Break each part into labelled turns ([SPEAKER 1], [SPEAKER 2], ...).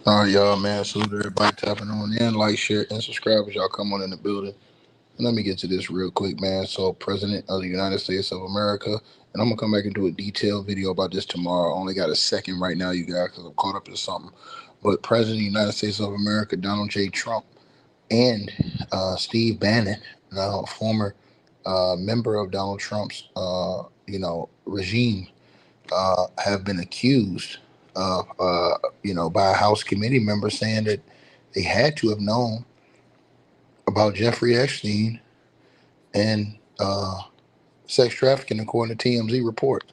[SPEAKER 1] All right, y'all, man. Salute everybody tapping on in, like, share, and subscribe as y'all come on in the building. And let me get to this real quick, man. So, President of the United States of America, and I'm gonna come back and do a detailed video about this tomorrow. I only got a second right now, you guys, because I'm caught up in something. But President of the United States of America, Donald J. Trump, and Steve Bannon, now former member of Donald Trump's, regime, have been accused of, by a House committee member saying that they had to have known about Jeffrey Epstein and sex trafficking, according to TMZ report.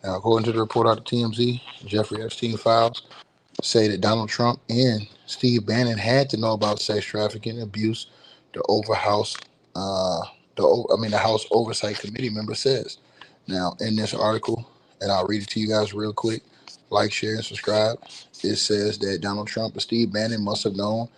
[SPEAKER 1] Now, according to the report out of TMZ, Jeffrey Epstein files say that Donald Trump and Steve Bannon had to know about sex trafficking and abuse. The over House, the House Oversight Committee member says. Now, in this article, and I'll read it to you guys real quick. Like, share, and subscribe. It says that Donald Trump and Steve Bannon must have known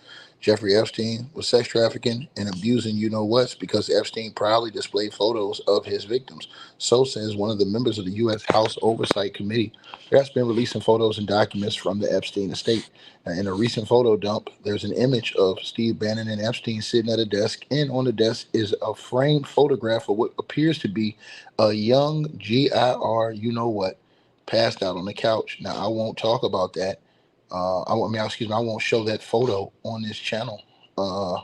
[SPEAKER 1] Jeffrey Epstein was sex trafficking and abusing you know what's because Epstein proudly displayed photos of his victims. So says one of the members of the U.S. House Oversight Committee. There has been releasing photos and documents from the Epstein estate. Now, in a recent photo dump, there's an image of Steve Bannon and Epstein sitting at a desk, and on the desk is a framed photograph of what appears to be a young GIR, you know what, passed out on the couch. Now, I won't talk about that. I won't show that photo on this channel uh,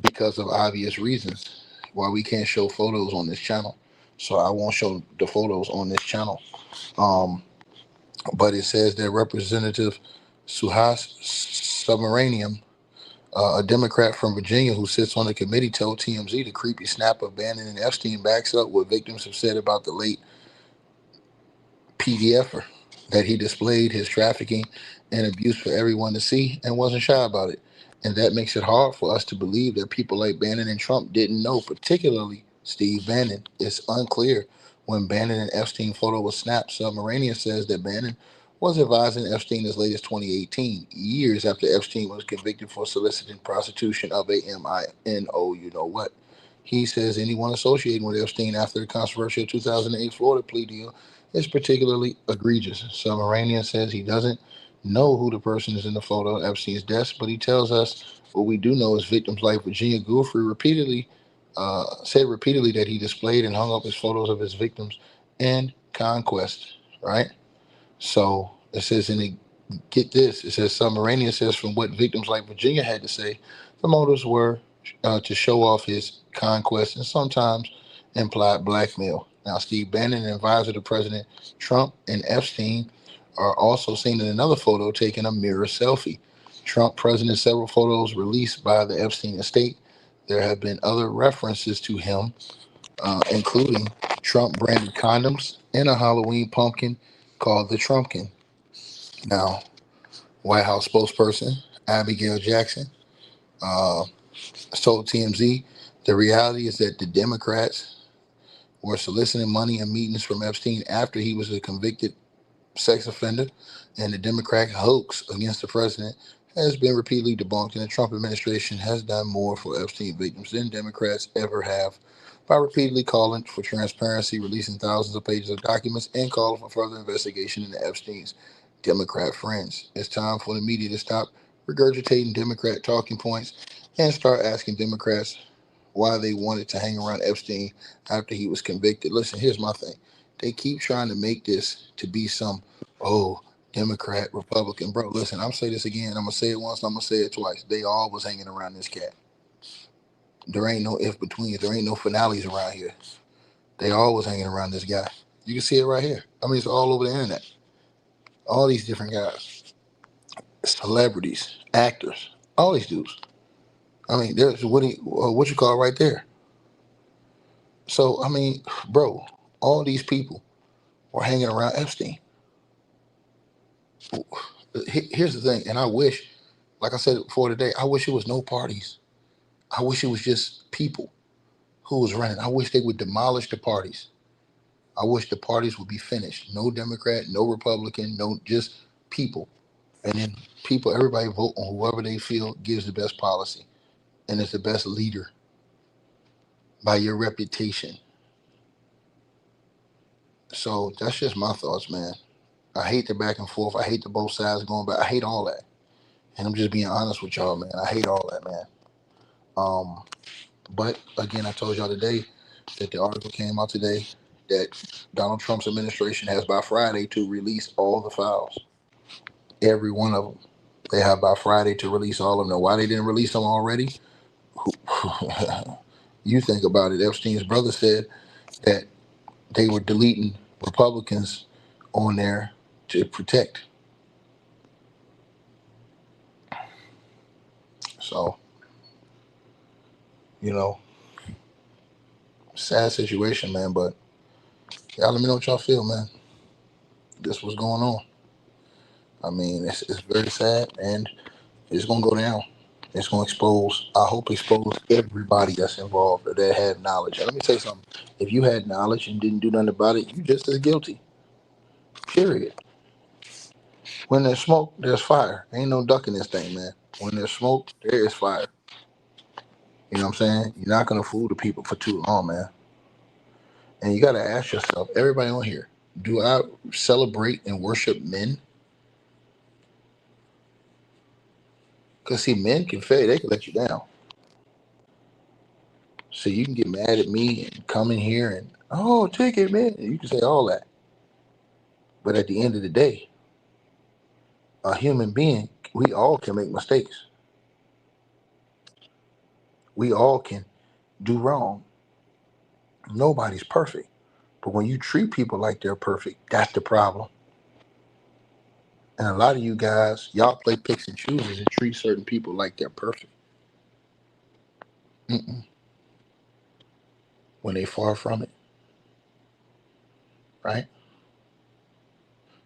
[SPEAKER 1] because of obvious reasons why we can't show photos on this channel. So I won't show the photos on this channel. Um, but it says that Representative Suhas Subramaniam, a Democrat from Virginia who sits on the committee, told TMZ the creepy snap of Bannon and Epstein backs up what victims have said about the late PDFer, that he displayed his trafficking and abuse for everyone to see and wasn't shy about it. And that makes it hard for us to believe that people like Bannon and Trump didn't know, particularly Steve Bannon. It's unclear when Bannon and Epstein photo was snapped. Submarinian says that Bannon was advising Epstein as late as 2018, years after Epstein was convicted for soliciting prostitution of a MINO, you know what. He says anyone associating with Epstein after the controversial 2008 Florida plea deal is particularly egregious. Submaranian says he doesn't know who the person is in the photo at Epstein's desk, but he tells us what we do know is victims like Virginia Giuffre repeatedly said repeatedly that he displayed and hung up his photos of his victims in conquest, right? So it says in the get this, it says Submaranian says from what victims like Virginia had to say, the motives were to show off his conquest and sometimes implied blackmail. Now, Steve Bannon, an advisor to President Trump, and Epstein are also seen in another photo taking a mirror selfie. Trump present in several photos released by the Epstein estate. There have been other references to him, including Trump branded condoms and a Halloween pumpkin called the Trumpkin. Now, White House spokesperson Abigail Jackson uh, told TMZ the reality is that the Democrats were soliciting money and meetings from Epstein after he was a convicted sex offender, and the Democratic hoax against the president has been repeatedly debunked, and the Trump administration has done more for Epstein victims than Democrats ever have by repeatedly calling for transparency, releasing thousands of pages of documents, and calling for further investigation into Epstein's Democrat friends. It's time for the media to stop regurgitating Democrat talking points and start asking Democrats why they wanted to hang around Epstein after he was convicted. Listen, here's my thing. They keep trying to make this to be some, oh, Democrat, Republican. Bro, listen, I'm say this again. I'm going to say it once, I'm going to say it twice. They all was hanging around this cat. There ain't no if betweens. There ain't no finales around here. They all was hanging around this guy. You can see it right here. I mean, it's all over the internet. All these different guys, celebrities, actors, all these dudes. I mean, there's what you call right there. So, I mean, bro, all these people were hanging around Epstein. Here's the thing, and I wish, like I said before today, I wish it was no parties. I wish it was just people who was running. I wish they would demolish the parties. I wish the parties would be finished. No Democrat, no Republican, no just people. And then people, everybody vote on whoever they feel gives the best policy and is the best leader by your reputation. So that's just my thoughts, man. I hate the back and forth. I hate the both sides going back. I hate all that. And I'm just being honest with y'all, man. I hate all that, man. Um, but again, I told y'all today that the article came out today that Donald Trump's administration has by Friday to release all the files, every one of them. They have by Friday to release all of them. Now, why they didn't release them already? You think about it. Epstein's brother said that they were deleting Republicans on there to protect. So, you know, sad situation, man. But y'all let me know what y'all feel, man. This what's going on. I mean, it's very sad, and it's gonna go down. It's gonna expose. I hope expose everybody that's involved or that had knowledge. And let me tell you something. If you had knowledge and didn't do nothing about it, you just as guilty. Period. When there's smoke, there's fire. Ain't no ducking this thing, man. When there's smoke, there is fire. You know what I'm saying? You're not gonna fool the people for too long, man. And you gotta ask yourself, everybody on here, do I celebrate and worship men? Because see, men can fail, they can let you down. So you can get mad at me and come in here and, oh, take it, man. You can say all that. But at the end of the day, a human being, we all can make mistakes. We all can do wrong. Nobody's perfect. But when you treat people like they're perfect, that's the problem. And a lot of you guys, y'all play picks and chooses and treat certain people like they're perfect. Mm-mm. When they far from it, right?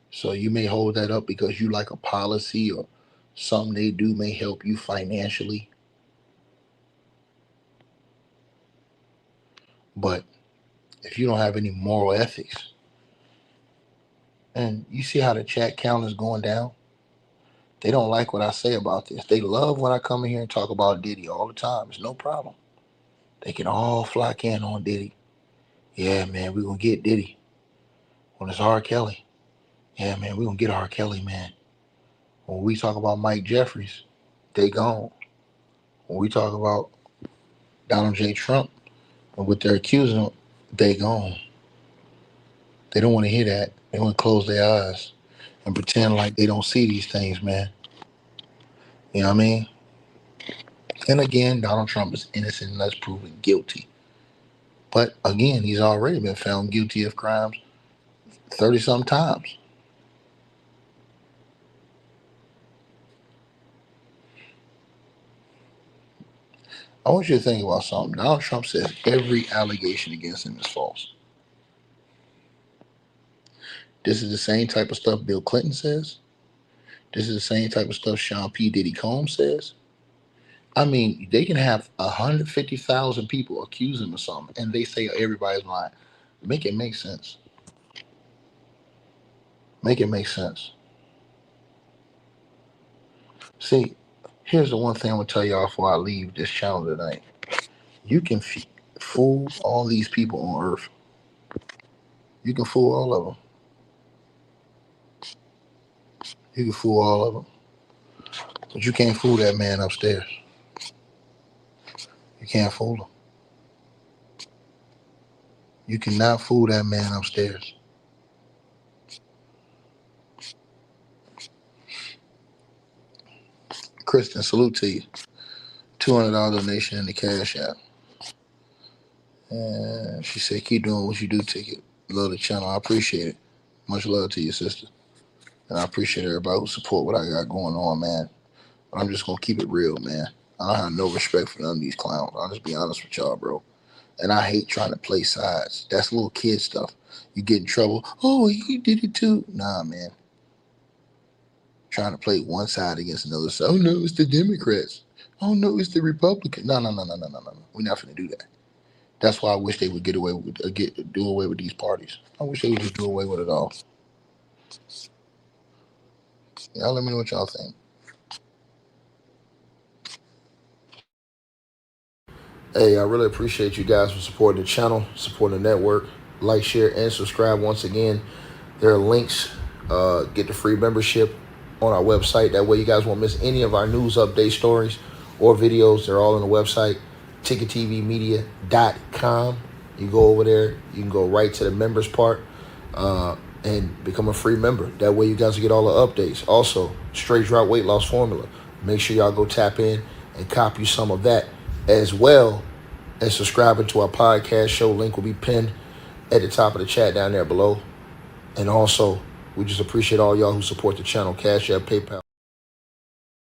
[SPEAKER 1] So you may hold that up because you like a policy or something they do may help you financially. But if you don't have any moral ethics, and you see how the chat count is going down, they don't like what I say about this. They love when I come in here and talk about Diddy all the time. It's no problem. They can all flock in on Diddy. Yeah, man, we're going to get Diddy. When it's R. Kelly, yeah, man, we're going to get R. Kelly, man. When we talk about Mike Jeffries, they gone. When we talk about Donald J. Trump and what they're accusing him, they gone. They don't want to hear that. They want to close their eyes and pretend like they don't see these things, man. You know what I mean? And again, Donald Trump is innocent unless proven guilty. But again, he's already been found guilty of crimes 30 some times. I want you to think about something. Donald Trump says every allegation against him is false. This is the same type of stuff Bill Clinton says. This is the same type of stuff Sean P. Diddy Combs says. I mean, they can have 150,000 people accuse him of something, and they say everybody's lying. Make it make sense. Make it make sense. See, here's the one thing I'm gonna tell y'all before I leave this channel tonight. You can fool all these people on Earth. You can fool all of them. You can fool all of them, but you can't fool that man upstairs. You can't fool him. You cannot fool that man upstairs. Kristen, salute to you. $200 donation in the Cash App. And she said, keep doing what you do, Ticket. Love the channel. I appreciate it. Much love to you, sister. And I appreciate everybody who support what I got going on, man. But I'm just going to keep it real, man. I don't have no respect for none of these clowns. I'll just be honest with y'all, bro. And I hate trying to play sides. That's little kid stuff. You get in trouble. Oh, he did it too. Nah, man. Trying to play one side against another side. Oh, no, it's the Democrats. Oh, no, it's the Republicans. No. We're not going to do that. That's why I wish they would do away with these parties. I wish they would just do away with it all. Y'all let me know what y'all think. Hey, I really appreciate you guys for supporting the channel, supporting the network. Like, share, and subscribe once again. There are links. Get the free membership. on our website. That way you guys won't miss any of our news update stories or videos. They're all on the website, ticketvmedia.com. You go over there, you can go right to the members part and become a free member. That way you guys will get all the updates. Also, straight drought weight loss formula. Make sure y'all go tap in and copy some of that, as well as subscribing to our podcast show. Link will be pinned at the top of the chat down there below. And also, we just appreciate all y'all who support the channel. Cash App, PayPal.